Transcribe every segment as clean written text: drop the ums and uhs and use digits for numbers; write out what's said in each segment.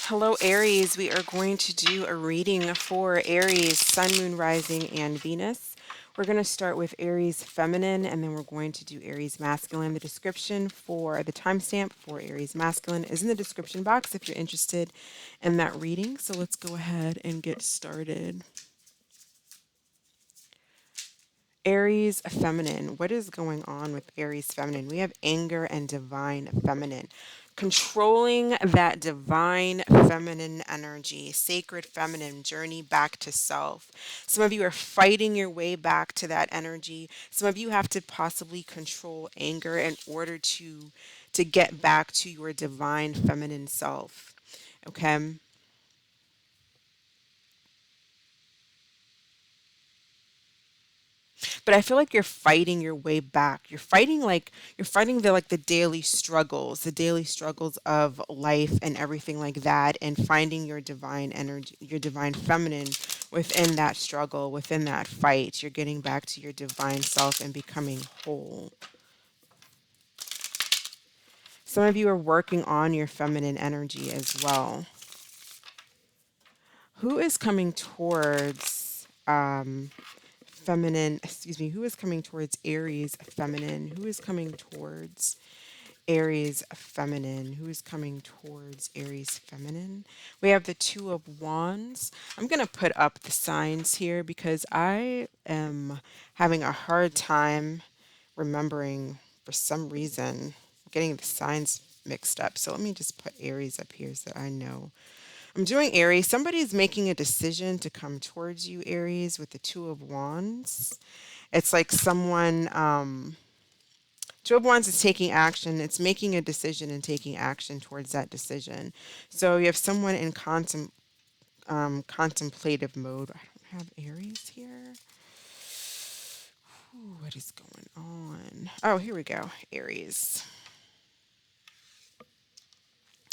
Hello, Aries. We are going to do a reading for Aries, Sun, Moon, Rising, and Venus. We're going to start with Aries Feminine, and then we're going to do Aries Masculine. The description for the timestamp for Aries Masculine is in the description box if you're interested in that reading. So let's go ahead and get started. Aries Feminine. What is going on with Aries Feminine? We have anger and divine feminine. Controlling that divine feminine energy, sacred feminine journey back to self. Some of you are fighting your way back to that energy. Some of you have to possibly control anger in order to get back to your divine feminine self. Okay? But I feel like you're fighting your way back. You're fighting the the daily struggles of life and everything like that, and finding your divine energy, your divine feminine within that struggle, within that fight. You're getting back to your divine self and becoming whole. Some of you are working on your feminine energy as well. Who is coming towards feminine, excuse me, who is coming towards Aries feminine? Who is coming towards Aries feminine? Who is coming towards Aries feminine? We have the Two of Wands. I'm going to put up the signs here because I am having a hard time remembering for some reason, getting the signs mixed up. So let me just put Aries up here so that I know. I'm doing Aries. Somebody's making a decision to come towards you, Aries, with the Two of Wands. It's like someone, Two of Wands is taking action. It's making a decision and taking action towards that decision. So you have someone in contemplative mode. I don't have Aries here. Ooh, what is going on? Oh, here we go. Aries.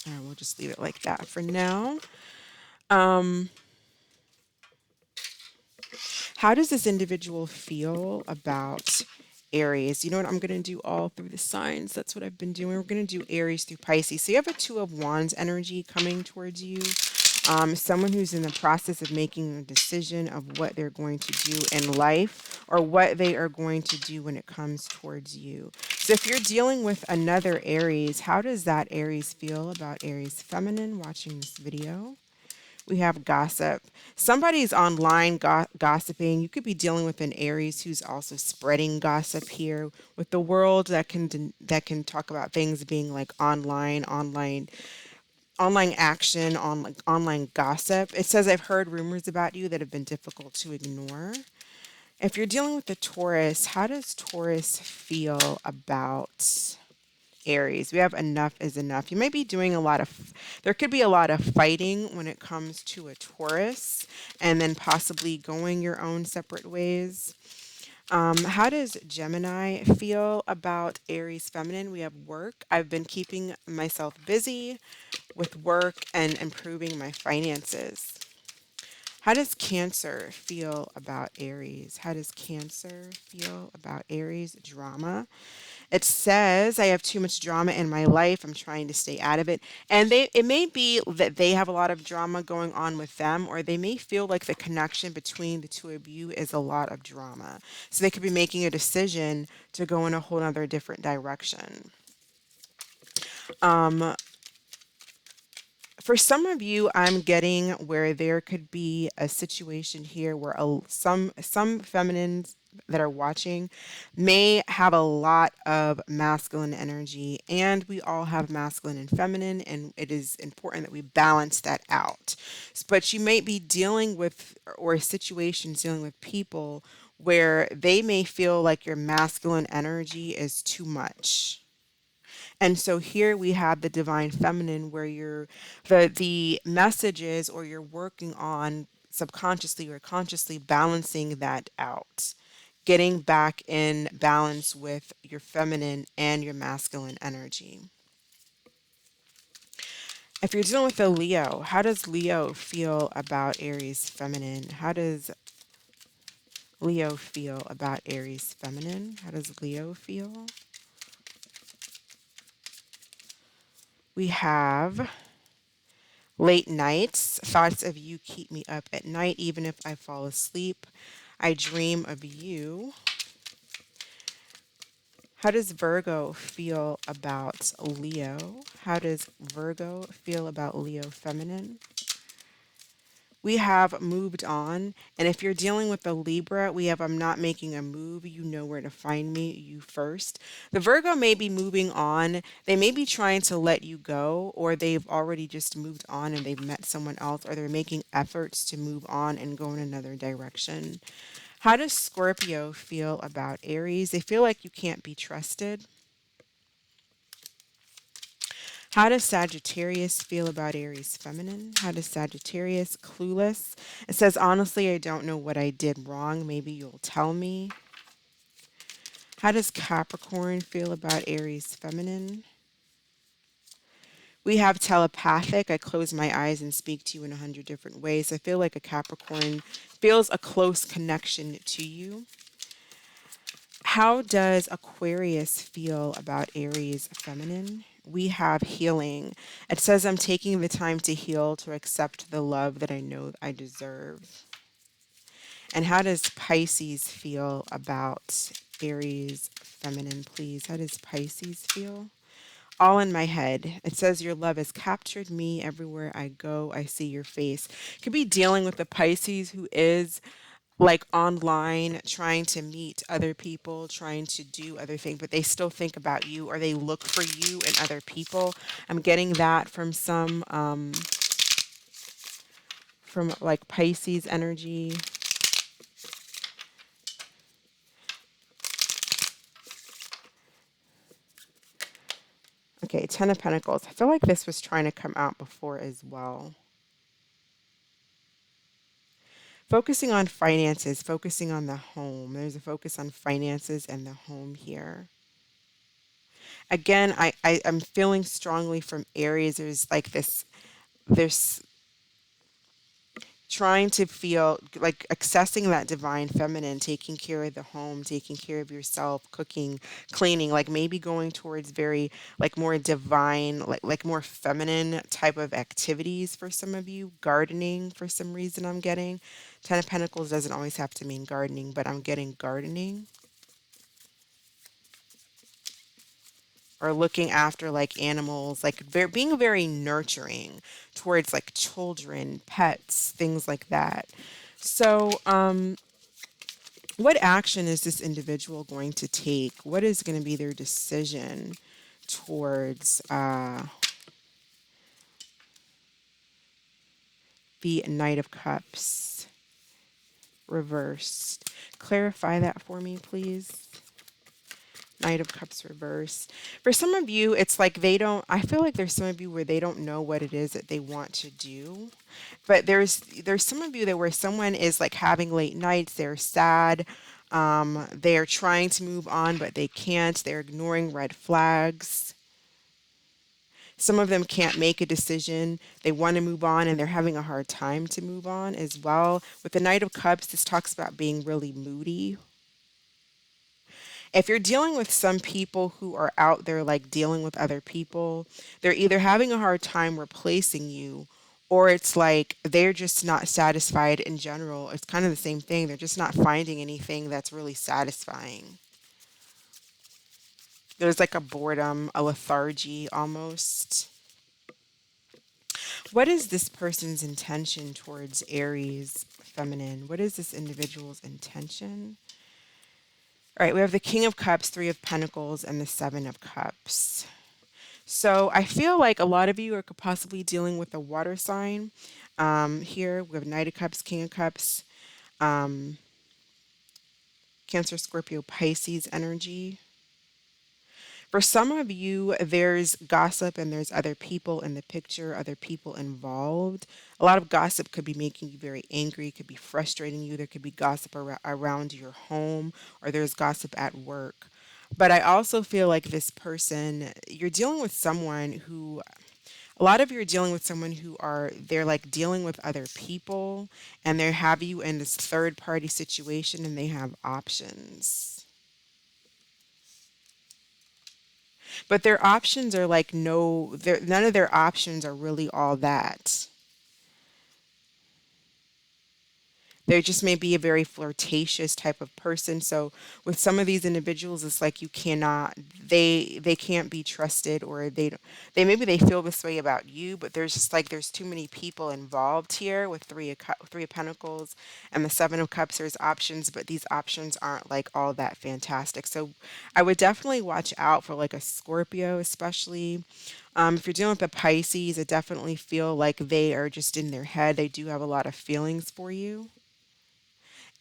All right, we'll just leave it like that for now. Um, How does this individual feel about Aries? You know what? I'm going to do all through the signs. That's what I've been doing. We're going to do Aries through Pisces. So you have a Two of Wands energy coming towards you. Someone who's in the process of making a decision of what they're going to do in life or what they are going to do when it comes towards you. So if you're dealing with another Aries, how does that Aries feel about Aries feminine watching this video? We have gossip. Somebody's online gossiping. You could be dealing with an Aries who's also spreading gossip here with the world that can talk about things being like online action, on like online gossip. It says I've heard rumors about you that have been difficult to ignore. If you're dealing with the Taurus, how does Taurus feel about Aries? We have enough is enough. You might be doing there could be a lot of fighting when it comes to a Taurus, and then possibly going your own separate ways. How does Gemini feel about Aries feminine? We have work. I've been keeping myself busy with work and improving my finances. How does Cancer feel about Aries? How does Cancer feel about Aries? Drama. It says I have too much drama in my life. I'm trying to stay out of it. And it may be that they have a lot of drama going on with them, or they may feel like the connection between the two of you is a lot of drama. So they could be making a decision to go in a whole other different direction. Um, for some of you, I'm getting where there could be a situation here where some feminines that are watching may have a lot of masculine energy, and we all have masculine and feminine, and it is important that we balance that out. But you may be dealing with, or situations dealing with people where they may feel like your masculine energy is too much. And so here we have the divine feminine where the messages, or you're working on subconsciously or consciously balancing that out. Getting back in balance with your feminine and your masculine energy. If you're dealing with a Leo, how does Leo feel about Aries feminine? How does Leo feel about Aries feminine? How does Leo feel? We have Late nights, thoughts of you keep me up at night, even if I fall asleep. I dream of you. How does Virgo feel about Leo? How does Virgo feel about Leo feminine? We have moved on. And if you're dealing with the Libra, we have I'm not making a move. You know where to find me, you first. The Virgo may be moving on. They may be trying to let you go, or they've already just moved on and they've met someone else, or they're making efforts to move on and go in another direction. How does Scorpio feel about Aries? They feel like you can't be trusted. How does Sagittarius feel about Aries feminine? How does Sagittarius clueless? It says, honestly, I don't know what I did wrong. Maybe you'll tell me. How does Capricorn feel about Aries feminine? We have telepathic. I close my eyes and speak to you in 100 different ways. I feel like a Capricorn feels a close connection to you. How does Aquarius feel about Aries feminine? We have healing. It says, I'm taking the time to heal, to accept the love that I know I deserve. And how does Pisces feel about Aries feminine, please? How does Pisces feel? All in my head. It says, your love has captured me. Everywhere I go, I see your face. Could be dealing with the Pisces who is like online trying to meet other people, trying to do other things, but they still think about you or they look for you in other people. I'm getting that from some from like Pisces energy. Okay, 10 of Pentacles. I feel like this was trying to come out before as well. Focusing on finances, focusing on the home. There's a focus on finances and the home here. Again, I'm feeling strongly from Aries. There's like this, there's trying to feel like accessing that divine feminine, taking care of the home, taking care of yourself, cooking, cleaning, like maybe going towards very like more divine, like more feminine type of activities for some of you. Gardening for some reason I'm getting. 10 of Pentacles doesn't always have to mean gardening, but I'm getting gardening. Or looking after like animals, like being very nurturing towards like children, pets, things like that. So, what action is this individual going to take? What is going to be their decision towards the Knight of Cups reversed? Clarify that for me, please. Knight of Cups reversed. For some of you, it's like I feel like there's some of you where they don't know what it is that they want to do. But there's some of you that where someone is like having late nights, they're sad, they're trying to move on, but they can't. They're ignoring red flags. Some of them can't make a decision. They want to move on and they're having a hard time to move on as well. With the Knight of Cups, this talks about being really moody. If you're dealing with some people who are out there like dealing with other people, they're either having a hard time replacing you or it's like they're just not satisfied in general. It's kind of the same thing. They're just not finding anything that's really satisfying. There's like a boredom, a lethargy almost. What is this person's intention towards Aries feminine? What is this individual's intention? All right, we have the King of Cups, Three of Pentacles, and the Seven of Cups. So I feel like a lot of you are possibly dealing with a water sign. Here we have Knight of Cups, King of Cups, Cancer, Scorpio, Pisces energy. For some of you, there's gossip and there's other people in the picture, other people involved. A lot of gossip could be making you very angry, could be frustrating you. There could be gossip around your home, or there's gossip at work. But I also feel like this person, you're dealing with someone who, a lot of you are dealing with someone who they're like dealing with other people and they have you in this third party situation and they have options. But their options are like none of their options are really all that. They just may be a very flirtatious type of person. So with some of these individuals, it's like you cannot, they can't be trusted, or they maybe they feel this way about you, but there's just like there's too many people involved here with three of Pentacles and the Seven of Cups. There's options, but these options aren't like all that fantastic. So I would definitely watch out for like a Scorpio, especially. If you're dealing with the Pisces, I definitely feel like they are just in their head. They do have a lot of feelings for you.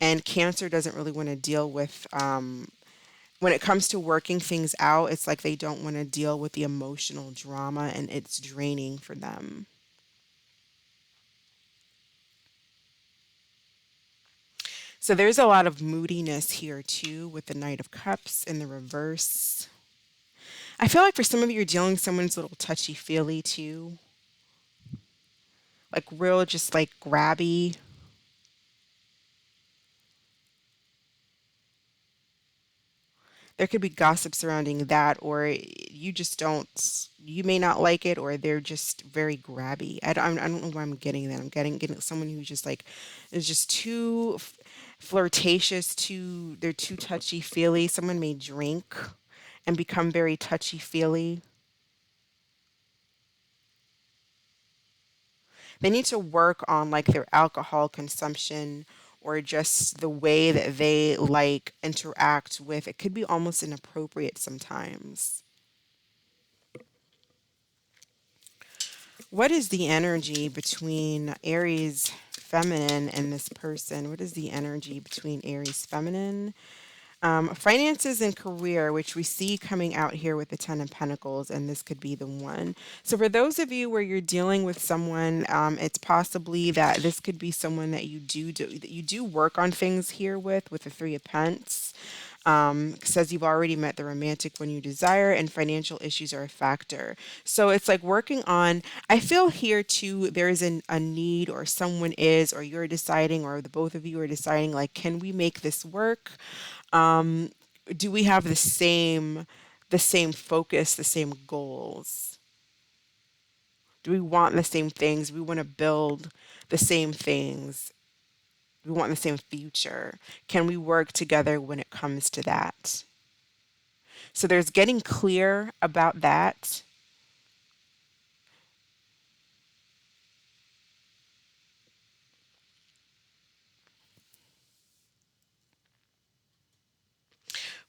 And Cancer doesn't really want to deal with, when it comes to working things out, it's like they don't want to deal with the emotional drama, and it's draining for them. So there's a lot of moodiness here too with the Knight of Cups in the reverse. I feel like for some of you, you're dealing with someone's a little touchy feely too, like real, just like grabby. There could be gossip surrounding that, or you just don't, you may not like it, or they're just very grabby. I don't know why I'm getting that. I'm getting someone who's just like, is just too flirtatious, they're too touchy feely. Someone may drink and become very touchy feely. They need to work on like their alcohol consumption, or just the way that they like interact with. It could be almost inappropriate sometimes. What is the energy between Aries feminine and this person? What is the energy between Aries feminine? Finances and career, which we see coming out here with the Ten of Pentacles, and this could be the one. So, for those of you where you're dealing with someone, it's possibly that this could be someone that that you do work on things here with the Three of Pence. Says you've already met the romantic one you desire, and financial issues are a factor. So it's like working on, I feel here too, there is a need, or someone is, or you're deciding, or the both of you are deciding, like, can we make this work? Um, do we have the same focus, the same goals? Do we want the same things? We want to build the same things. We want the same future. Can we work together when it comes to that? So there's getting clear about that.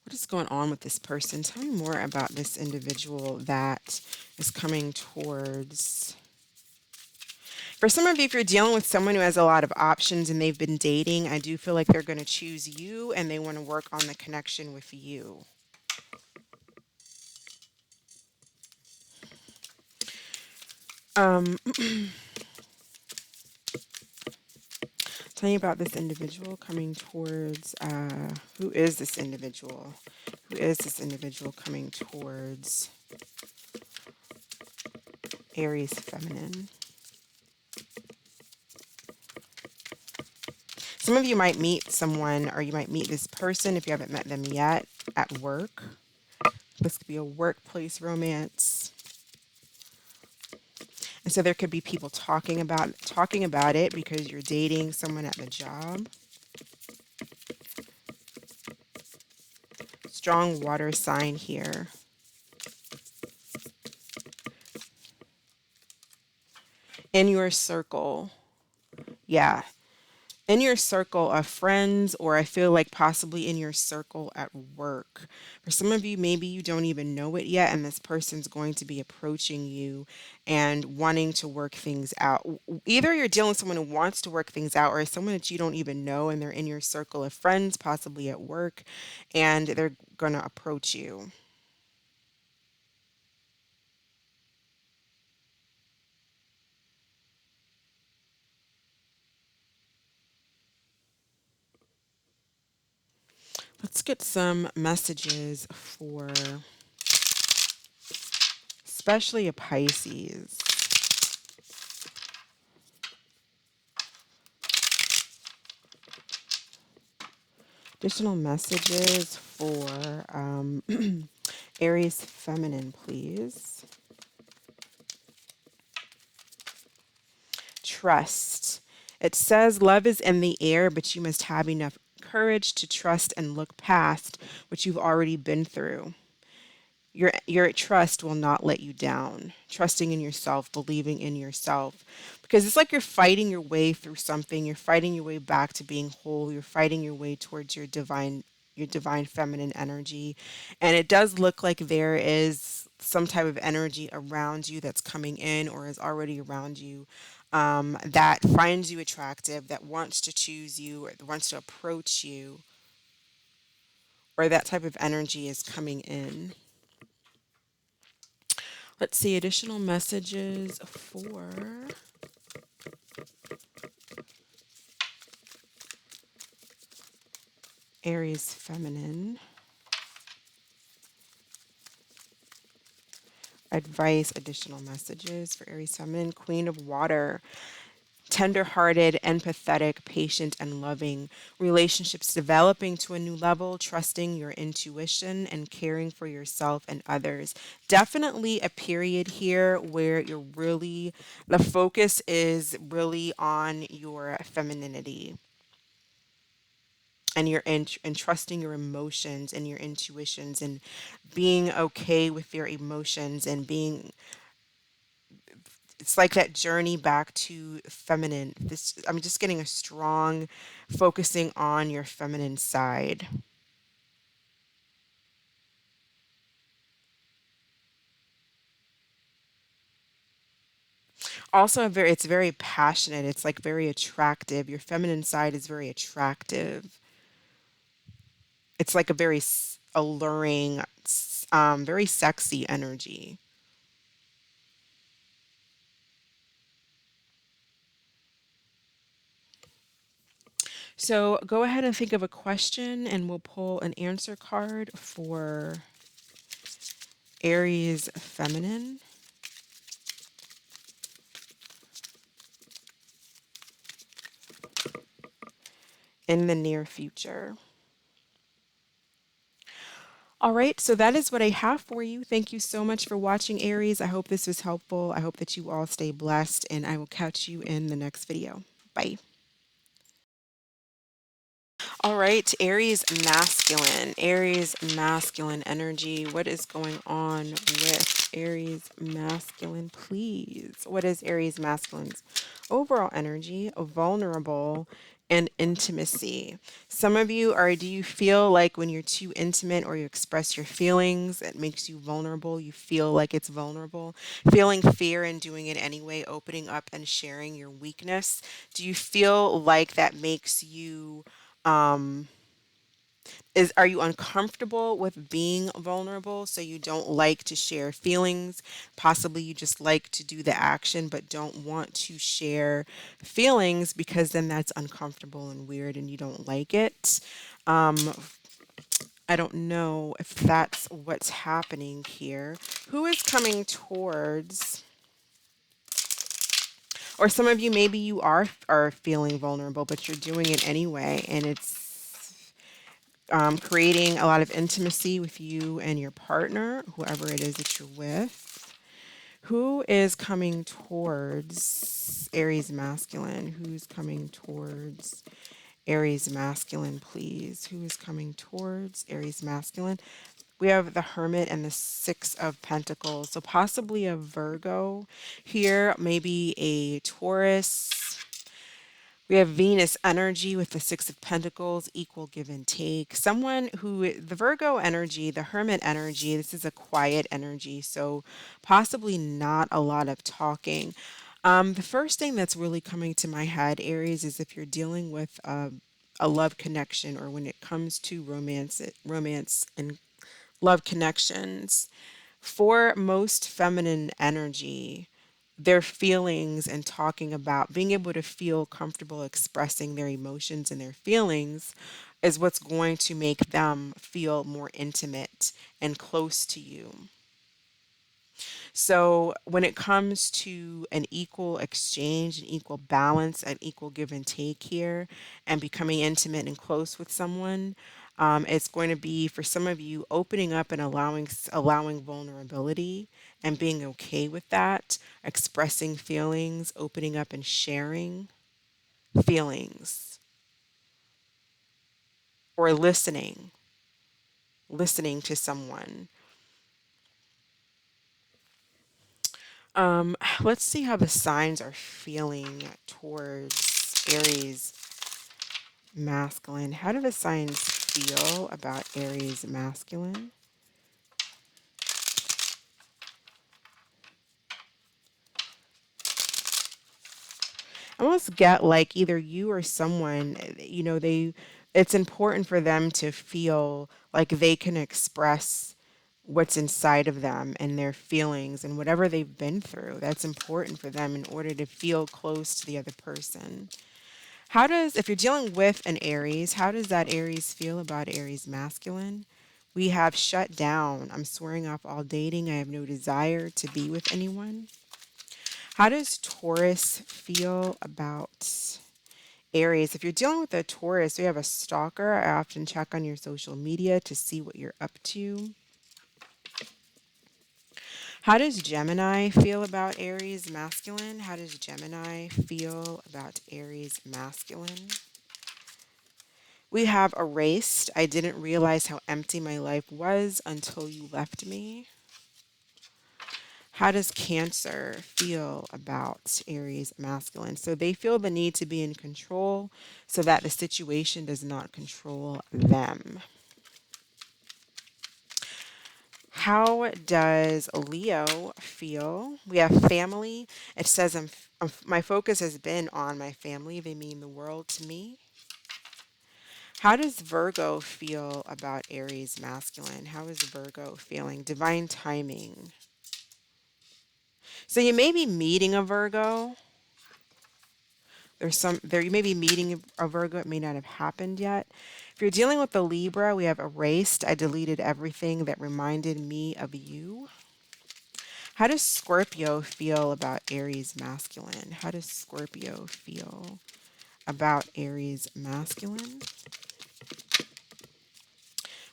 What is going on with this person? Tell me more about this individual that is coming towards. For some of you, if you're dealing with someone who has a lot of options and they've been dating, I do feel like they're going to choose you, and they want to work on the connection with you. Um, Tell me about this individual coming towards. Who is this individual? Who is this individual coming towards Aries feminine? Some of you might meet someone, or you might meet this person if you haven't met them yet, at work. This could be a workplace romance. And so there could be people talking about it because you're dating someone at the job. Strong water sign here. In your circle. Yeah. In your circle of friends, or I feel like possibly in your circle at work. For some of you, maybe you don't even know it yet, and this person's going to be approaching you and wanting to work things out. Either you're dealing with someone who wants to work things out, or someone that you don't even know, and they're in your circle of friends, possibly at work, and they're going to approach you. Let's get some messages for especially a Pisces. Additional messages for Aries feminine, please. Trust. It says love is in the air, but you must have enough courage to trust and look past what you've already been through. Your trust will not let you down. Trusting in yourself, believing in yourself. Because it's like you're fighting your way through something. You're fighting your way back to being whole. You're fighting your way towards your divine feminine energy. And it does look like there is some type of energy around you that's coming in or is already around you, that finds you attractive, that wants to choose you or wants to approach you, or that type of energy is coming in. Let's see additional messages for Aries feminine. Advice, additional messages for Aries feminine. Queen of water. Tender-hearted, empathetic, patient, and loving. Relationships developing to a new level, trusting your intuition and caring for yourself and others. Definitely a period here where the focus is really on your femininity and and trusting your emotions and your intuitions and being okay with your emotions and being, it's like that journey back to feminine. This, I'm just getting a strong focusing on your feminine side. Also it's very passionate. It's like very attractive. Your feminine side is very attractive. It's like a very alluring, very sexy energy. So go ahead and think of a question and we'll pull an answer card for Aries feminine in the near future. All right, so that is what I have for you. Thank you so much for watching, Aries. I hope this was helpful. I hope that you all stay blessed, and I will catch you in the next video. Bye. All right, Aries masculine energy. What is going on with Aries masculine, please? What is Aries masculine's overall energy? Vulnerable and intimacy. Some of you are, do you feel like when you're too intimate or you express your feelings, it makes you vulnerable? You feel like it's vulnerable? Feeling fear and doing it anyway, opening up and sharing your weakness. Do you feel like that makes you are you uncomfortable with being vulnerable, so you don't like to share feelings? Possibly you just like to do the action but don't want to share feelings because then that's uncomfortable and weird and you don't like it. I don't know if that's what's happening here. Who is coming towards, or some of you, maybe you are feeling vulnerable but you're doing it anyway, and it's creating a lot of intimacy with you and your partner, whoever it is that you're with. Who is coming towards Aries masculine? Who's coming towards Aries masculine, please? Who is coming towards Aries masculine? We have the Hermit and the Six of Pentacles. So possibly a Virgo here, maybe a Taurus. We have Venus energy with the Six of Pentacles, equal give and take. Someone who, the Virgo energy, the Hermit energy, this is a quiet energy, so possibly not a lot of talking. The first thing that's really coming to my head, Aries, is if you're dealing with a love connection, or when it comes to romance and love connections, for most feminine energy, their feelings and talking about being able to feel comfortable expressing their emotions and their feelings is what's going to make them feel more intimate and close to you. So when it comes to an equal exchange, an equal balance, an equal give and take here, and becoming intimate and close with someone, It's going to be for some of you opening up and allowing vulnerability and being okay with that, expressing feelings, opening up and sharing feelings, or listening to someone. Let's see how the signs are feeling towards Aries masculine. How do the signs feel about Aries masculine? I almost get like either you or someone, it's important for them to feel like they can express what's inside of them and their feelings and whatever they've been through. That's important for them in order to feel close to the other person. If you're dealing with an Aries, how does that Aries feel about Aries masculine? We have shut down. I'm swearing off all dating. I have no desire to be with anyone. How does Taurus feel about Aries? If you're dealing with a Taurus, we have a stalker. I often check on your social media to see what you're up to. How does Gemini feel about Aries masculine? How does Gemini feel about Aries masculine? We have erased. I didn't realize how empty my life was until you left me. How does Cancer feel about Aries masculine? So they feel the need to be in control so that the situation does not control them. How does Leo feel? We have family. It says my focus has been on my family. They mean the world to me. How does Virgo feel about Aries masculine? How is Virgo feeling? Divine timing. So you may be meeting a Virgo. You may be meeting a Virgo. It may not have happened yet. If you're dealing with the Libra, we have erased. I deleted everything that reminded me of you. How does Scorpio feel about Aries masculine? How does Scorpio feel about Aries masculine?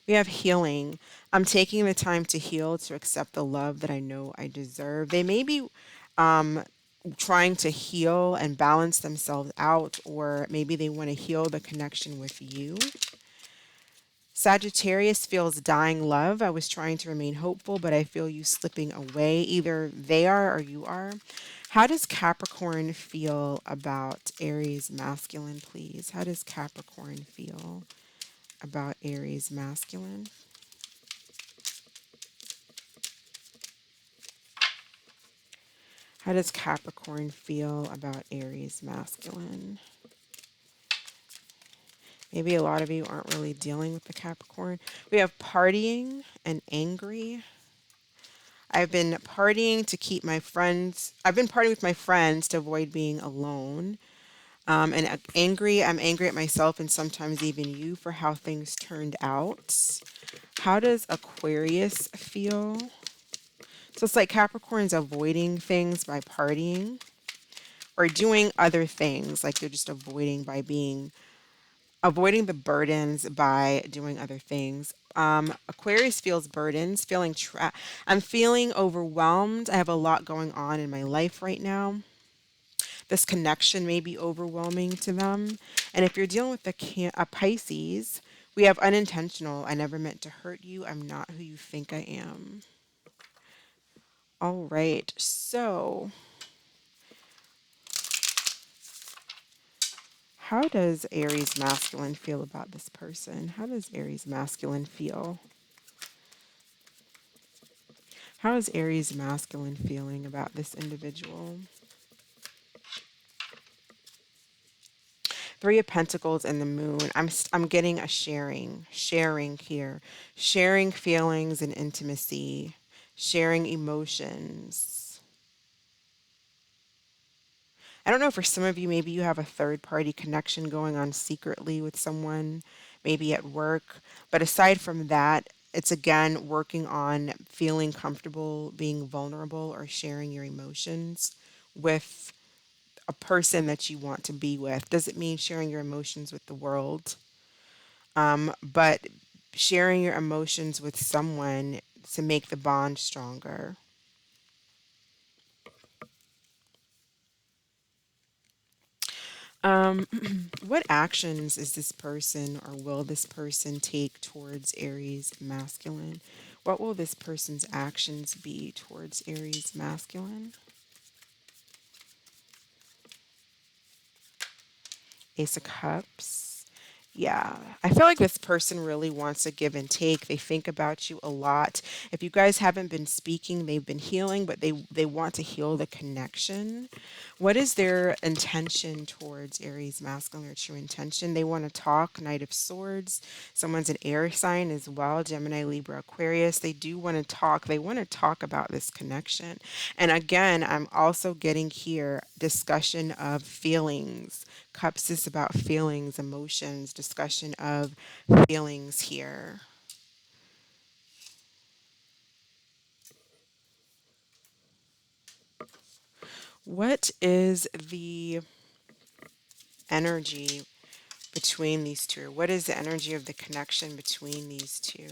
We have healing. I'm taking the time to heal, to accept the love that I know I deserve. They may be um, trying to heal and balance themselves out, or maybe they want to heal the connection with you. Sagittarius feels dying love. I was trying to remain hopeful, but I feel you slipping away. Either they are or you are. How does Capricorn feel about Aries masculine, please? How does Capricorn feel about Aries masculine? How does Capricorn feel about Aries masculine? Maybe a lot of you aren't really dealing with the Capricorn. We have partying and angry. I've been partying to keep my friends. I've been partying with my friends to avoid being alone. I'm angry at myself and sometimes even you for how things turned out. How does Aquarius feel? So it's like Capricorn's avoiding things by partying or doing other things. Like they're just avoiding the burdens by doing other things. Aquarius feels burdens, feeling trapped. I'm feeling overwhelmed. I have a lot going on in my life right now. This connection may be overwhelming to them. And if you're dealing with a Pisces, we have unintentional. I never meant to hurt you. I'm not who you think I am. All right. So, how does Aries masculine feel about this person? How does Aries masculine feel? How is Aries masculine feeling about this individual? Three of Pentacles and the Moon. I'm getting a sharing here, sharing feelings and intimacy, sharing emotions. I don't know, for some of you, maybe you have a third party connection going on secretly with someone, maybe at work. But aside from that, it's again working on feeling comfortable, being vulnerable, or sharing your emotions with a person that you want to be with. Doesn't mean sharing your emotions with the world. but sharing your emotions with someone to make the bond stronger. Um, what actions is this person or will this person take towards Aries masculine? What will this person's actions be towards Aries masculine? Ace of Cups. Yeah, I feel like this person really wants to give and take. They think about you a lot. If you guys haven't been speaking, they've been healing, but they want to heal the connection. What is their intention towards Aries masculine, their true intention? They want to talk, Knight of Swords. Someone's an air sign as well, Gemini, Libra, Aquarius. They do want to talk. They want to talk about this connection. And again, I'm also getting here discussion of feelings. Cups is about feelings, emotions, discussion of feelings here. What is the energy between these two? What is the energy of the connection between these two?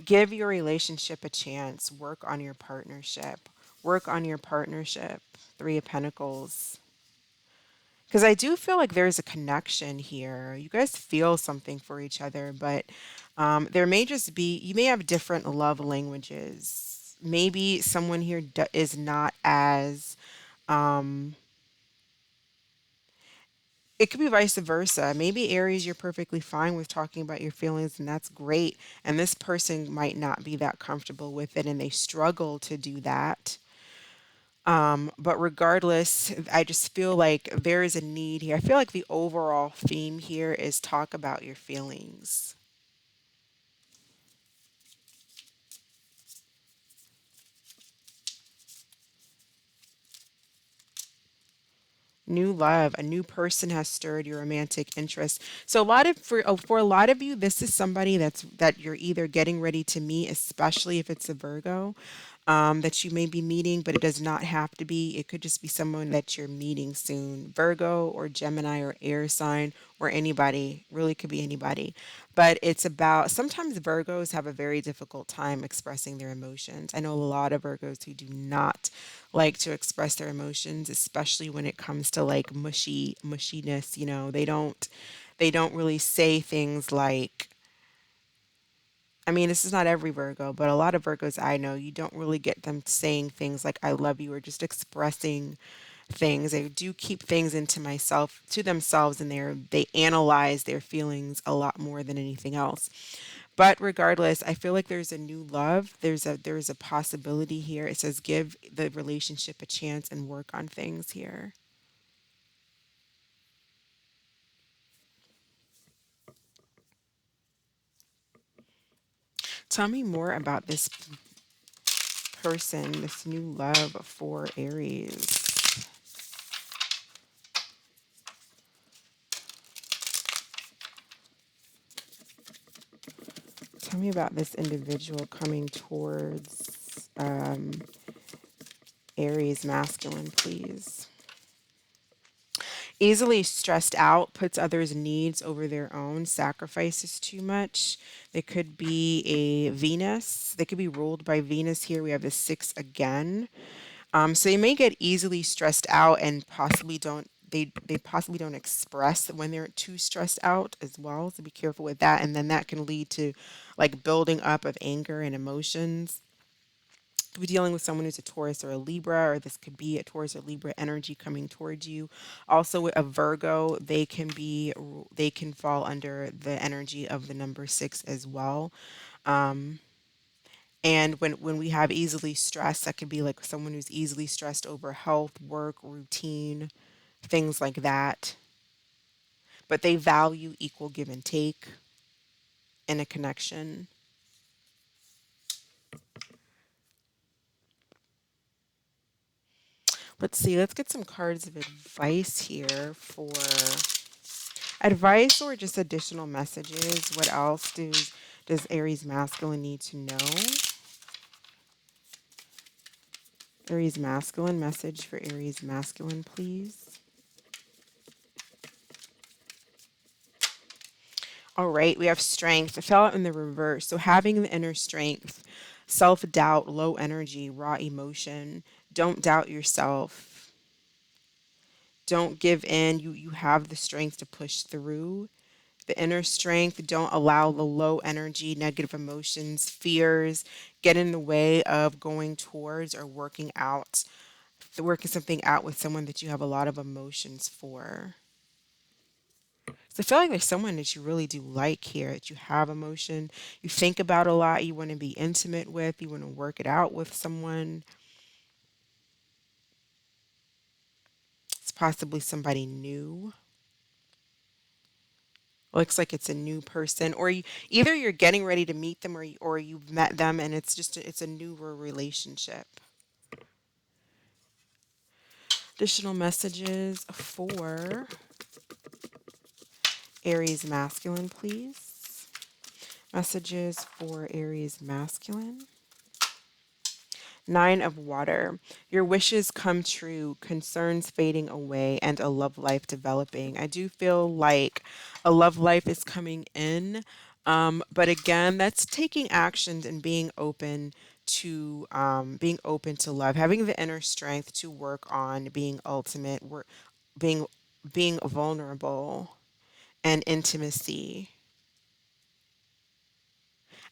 Give your relationship a chance. Work on your partnership. Work on your partnership. Three of Pentacles. Because I do feel like there's a connection here. You guys feel something for each other, but there may just be, you may have different love languages. Maybe someone here is not as, um, it could be vice versa. Maybe Aries, you're perfectly fine with talking about your feelings, and that's great. And this person might not be that comfortable with it, and they struggle to do that. But regardless, I just feel like there is a need here. I feel like the overall theme here is talk about your feelings. New love, a new person has stirred your romantic interest. So a lot of for a lot of you, this is somebody that you're either getting ready to meet, especially if it's a Virgo, that you may be meeting, but it does not have to be. It could just be someone that you're meeting soon. Virgo or Gemini or air sign or anybody, really could be anybody. But it's about sometimes Virgos have a very difficult time expressing their emotions. I know a lot of Virgos who do not like to express their emotions, especially when it comes to like mushiness, they don't really say things like, I mean, this is not every Virgo, but a lot of Virgos I know, you don't really get them saying things like "I love you" or just expressing things. They do keep things to themselves, and they analyze their feelings a lot more than anything else. But regardless, I feel like there's a new love. There's a possibility here. It says give the relationship a chance and work on things here. Tell me more about this person, this new love for Aries. Tell me about this individual coming towards Aries masculine, please. Easily stressed out, puts others' needs over their own, sacrifices too much. They could be a Venus. They could be ruled by Venus here. We have the six again. So they may get easily stressed out and possibly don't express when they're too stressed out as well. So be careful with that. And then that can lead to like building up of anger and emotions. Could be dealing with someone who's a Taurus or a Libra, or this could be a Taurus or Libra energy coming towards you. Also, with a Virgo, they can fall under the energy of the number six as well. Um, and when we have easily stressed, that could be like someone who's easily stressed over health, work, routine, things like that. But they value equal give and take in a connection. Let's see, let's get some cards of advice here for advice or just additional messages. What else does Aries masculine need to know? Aries masculine message for Aries masculine, please. All right, we have strength. It fell out in the reverse. So having the inner strength, self-doubt, low energy, raw emotion. Don't doubt yourself. Don't give in. You have the strength to push through. The inner strength, don't allow the low energy, negative emotions, fears get in the way of going towards or working something out with someone that you have a lot of emotions for. So I feel like there's someone that you really do like here, that you have emotion, you think about a lot, you want to be intimate with, you want to work it out with someone. It's possibly somebody new. Looks like it's a new person, or either you're getting ready to meet them, or you've met them, and it's a newer relationship. Additional messages for Aries masculine, please. Messages for Aries masculine. Nine of water. Your wishes come true, concerns fading away, and a love life developing. I do feel like a love life is coming in. But again, that's taking actions and being open to love, having the inner strength to work on being ultimate, being being vulnerable and intimacy.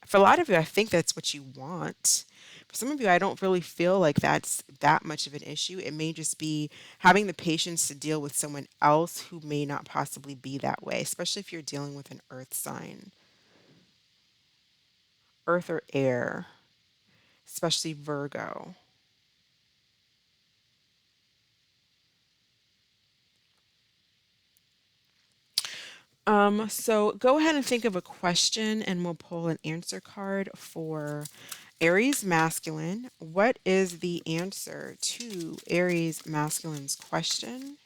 For a lot of you, I think that's what you want. For some of you, I don't really feel like that's that much of an issue. It may just be having the patience to deal with someone else who may not possibly be that way, especially if you're dealing with an earth sign, earth or air, especially Virgo. So go ahead and think of a question and we'll pull an answer card for Aries masculine. What is the answer to Aries masculine's question?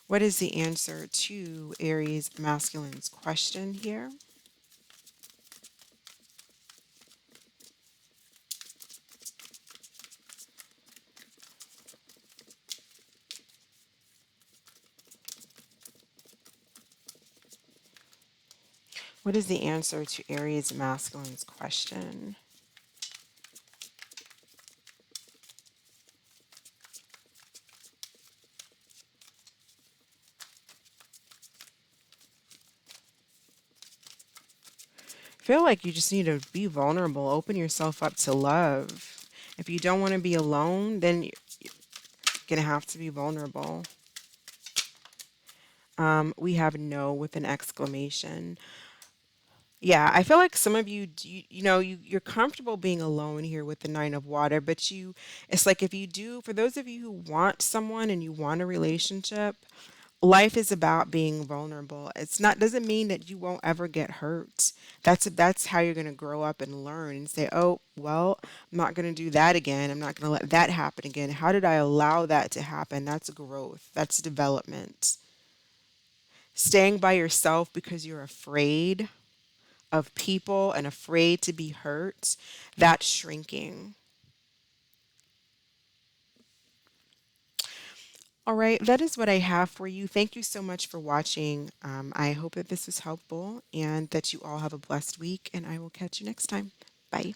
What is the answer to Aries masculine's question here? What is the answer to Aries masculine's question? I feel like you just need to be vulnerable, open yourself up to love. If you don't want to be alone, then you're going to have to be vulnerable. We have no with an exclamation. Yeah, I feel like some of you, you're comfortable being alone here with the nine of water, but it's like if you do, for those of you who want someone and you want a relationship, life is about being vulnerable. It's not doesn't mean that you won't ever get hurt. That's how you're going to grow up and learn and say, "Oh, well, I'm not going to do that again. I'm not going to let that happen again. How did I allow that to happen?" That's growth. That's development. Staying by yourself because you're afraid of people and afraid to be hurt, that's shrinking. All right, that is what I have for you. Thank you so much for watching. I hope that this was helpful and that you all have a blessed week, and I will catch you next time. Bye.